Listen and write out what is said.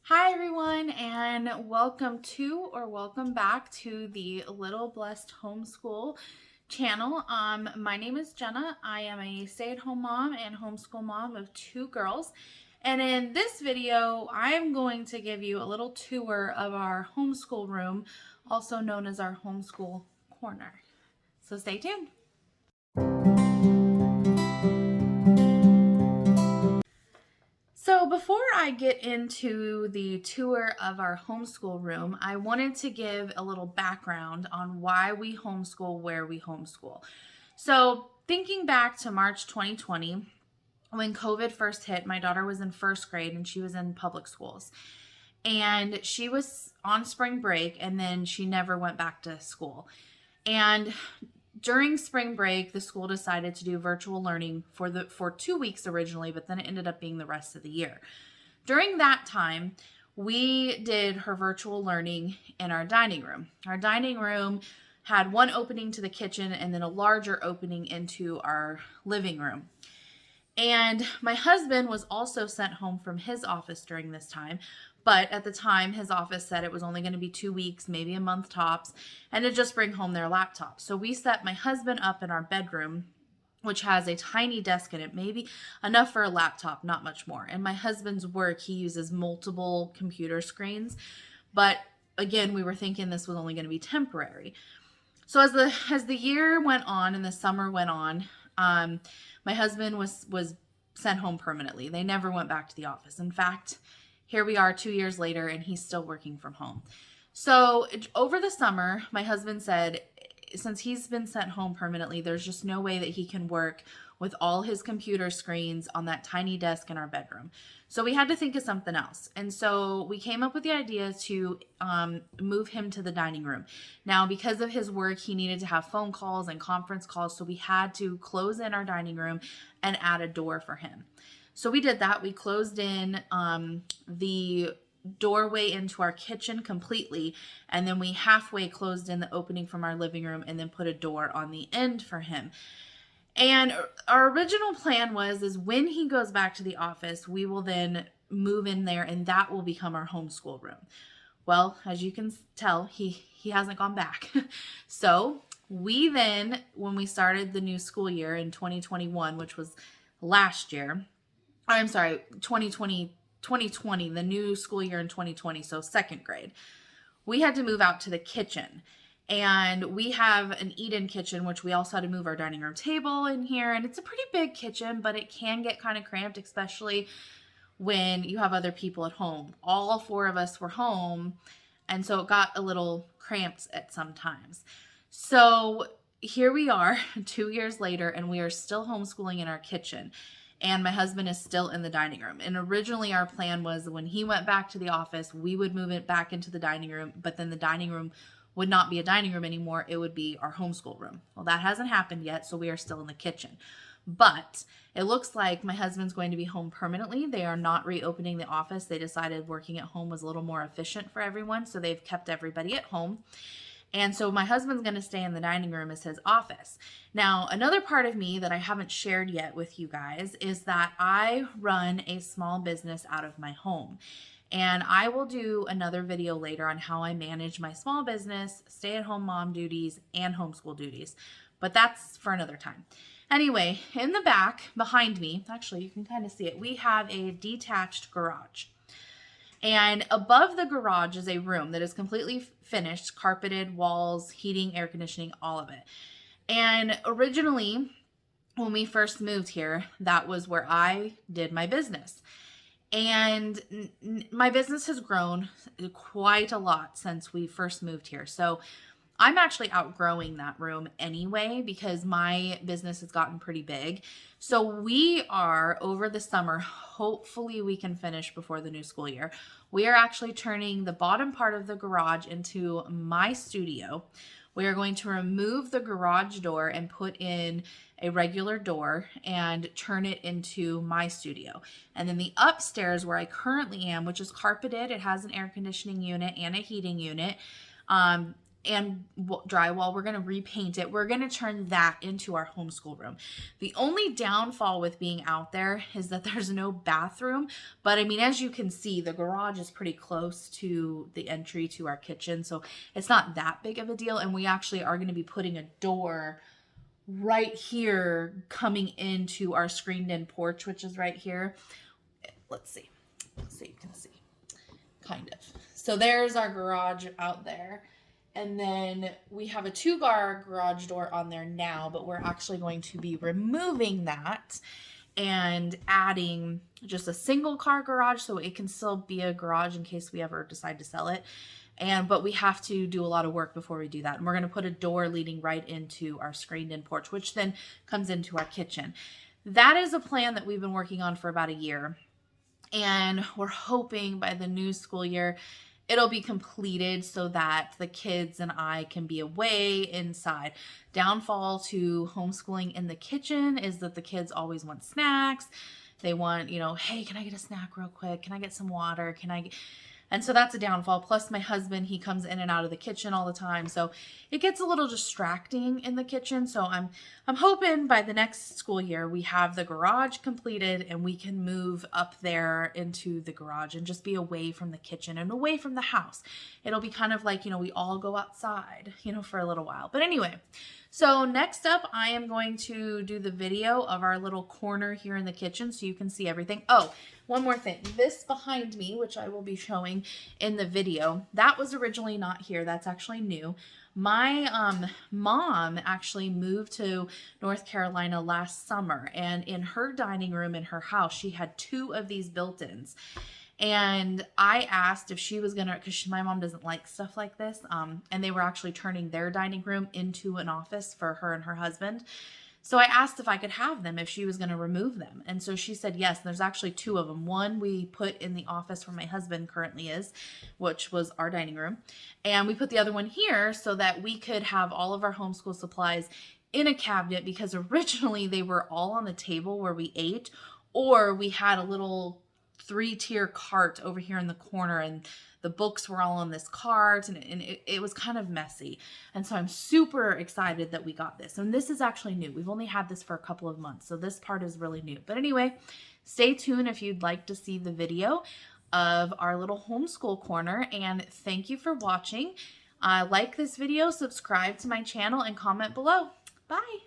Hi everyone, and welcome back to the Little Blessed Homeschool channel. My name is Jenna. I am a stay-at-home mom and homeschool mom of two girls. And in this video, I'm going to give you a little tour of our homeschool room, also known as our Homeschool Corner. So stay tuned. So before I get into the tour of our homeschool room, I wanted to give a little background on why we homeschool where we homeschool. So thinking back to March 2020, when COVID first hit, my daughter was in first grade and she was in public schools. And she was on spring break and then she never went back to school. And during spring break, the school decided to do virtual learning for 2 weeks originally, but then it ended up being the rest of the year. During that time, we did her virtual learning in our dining room. Our dining room had one opening to the kitchen and then a larger opening into our living room. And my husband was also sent home from his office during this time. But at the time, his office said it was only going to be 2 weeks, maybe a month tops, and to just bring home their laptop. So we set my husband up in our bedroom, which has a tiny desk in it, maybe enough for a laptop, not much more. And my husband's work, he uses multiple computer screens. But again, we were thinking this was only going to be temporary. So as the year went on and the summer went on, my husband was sent home permanently. They never went back to the office. In fact, here we are 2 years later and he's still working from home. So over the summer, my husband said, since he's been sent home permanently, there's just no way that he can work with all his computer screens on that tiny desk in our bedroom. So we had to think of something else. And so we came up with the idea to move him to the dining room. Now, because of his work, he needed to have phone calls and conference calls. So we had to close in our dining room and add a door for him. So we did that. We closed in the doorway into our kitchen completely, and then we halfway closed in the opening from our living room and then put a door on the end for him. And our original plan is when he goes back to the office, we will then move in there and that will become our homeschool room. Well, as you can tell, he hasn't gone back. So we then, when we started the new school year in 2021, which was last year, I'm sorry, 2020, the new school year in 2020, so second grade, we had to move out to the kitchen. And we have an eat-in kitchen, which we also had to move our dining room table in here. And it's a pretty big kitchen, but it can get kind of cramped, especially when you have other people at home. All four of us were home, and so it got a little cramped at some times. So here we are 2 years later, and we are still homeschooling in our kitchen. And my husband is still in the dining room. And originally our plan was when he went back to the office, we would move it back into the dining room, but then the dining room would not be a dining room anymore. It would be our homeschool room. Well, that hasn't happened yet, so we are still in the kitchen. But it looks like my husband's going to be home permanently. They are not reopening the office. They decided working at home was a little more efficient for everyone, so they've kept everybody at home. And so my husband's going to stay in the dining room as his office. Now, another part of me that I haven't shared yet with you guys is that I run a small business out of my home. And I will do another video later on how I manage my small business, stay-at-home mom duties, and homeschool duties. But that's for another time. Anyway, in the back behind me, actually you can kind of see it, we have a detached garage. And above the garage is a room that is completely finished, carpeted, walls, heating, air conditioning, all of it. And originally, when we first moved here, that was where I did my business. And my business has grown quite a lot since we first moved here. So I'm actually outgrowing that room anyway because my business has gotten pretty big. So we are, over the summer, hopefully we can finish before the new school year. We are actually turning the bottom part of the garage into my studio. We are going to remove the garage door and put in a regular door and turn it into my studio. And then the upstairs where I currently am, which is carpeted, it has an air conditioning unit and a heating unit. and drywall. We're going to repaint it. We're going to turn that into our homeschool room. The only downfall with being out there is that there's no bathroom. But I mean, as you can see, the garage is pretty close to the entry to our kitchen. So it's not that big of a deal. And we actually are going to be putting a door right here coming into our screened in porch, which is right here. Let's see so you can see kind of. So there's our garage out there. And then we have a 2-car garage door on there now, but we're actually going to be removing that and adding just a single car garage so it can still be a garage in case we ever decide to sell it. But we have to do a lot of work before we do that. And we're going to put a door leading right into our screened in porch, which then comes into our kitchen. That is a plan that we've been working on for about a year. And we're hoping by the new school year, it'll be completed so that the kids and I can be away inside. Downfall to homeschooling in the kitchen is that the kids always want snacks. They want, hey, can I get a snack real quick? Can I get some water? And so that's a downfall. Plus my husband, he comes in and out of the kitchen all the time. So it gets a little distracting in the kitchen. So I'm hoping by the next school year, we have the garage completed and we can move up there into the garage and just be away from the kitchen and away from the house. It'll be kind of like, we all go outside, for a little while. But anyway, so next up, I am going to do the video of our little corner here in the kitchen so you can see everything. Oh, one more thing. This behind me, which I will be showing in the video, that was originally not here. That's actually new. My mom actually moved to North Carolina last summer, and in her dining room in her house, she had 2 of these built-ins. And I asked if she was gonna, because my mom doesn't like stuff like this, and they were actually turning their dining room into an office for her and her husband. So I asked if I could have them, if she was going to remove them. And so she said yes. And there's actually 2 of them. One we put in the office where my husband currently is, which was our dining room. And we put the other one here so that we could have all of our homeschool supplies in a cabinet, because originally they were all on the table where we ate, or we had a little 3-tier cart over here in the corner, and the books were all on this cart, and it was kind of messy. And so I'm super excited that we got this. And this is actually new. We've only had this for a couple of months, so this part is really new. But anyway, stay tuned if you'd like to see the video of our little homeschool corner. And thank you for watching. Like this video, subscribe to my channel, and comment below. Bye.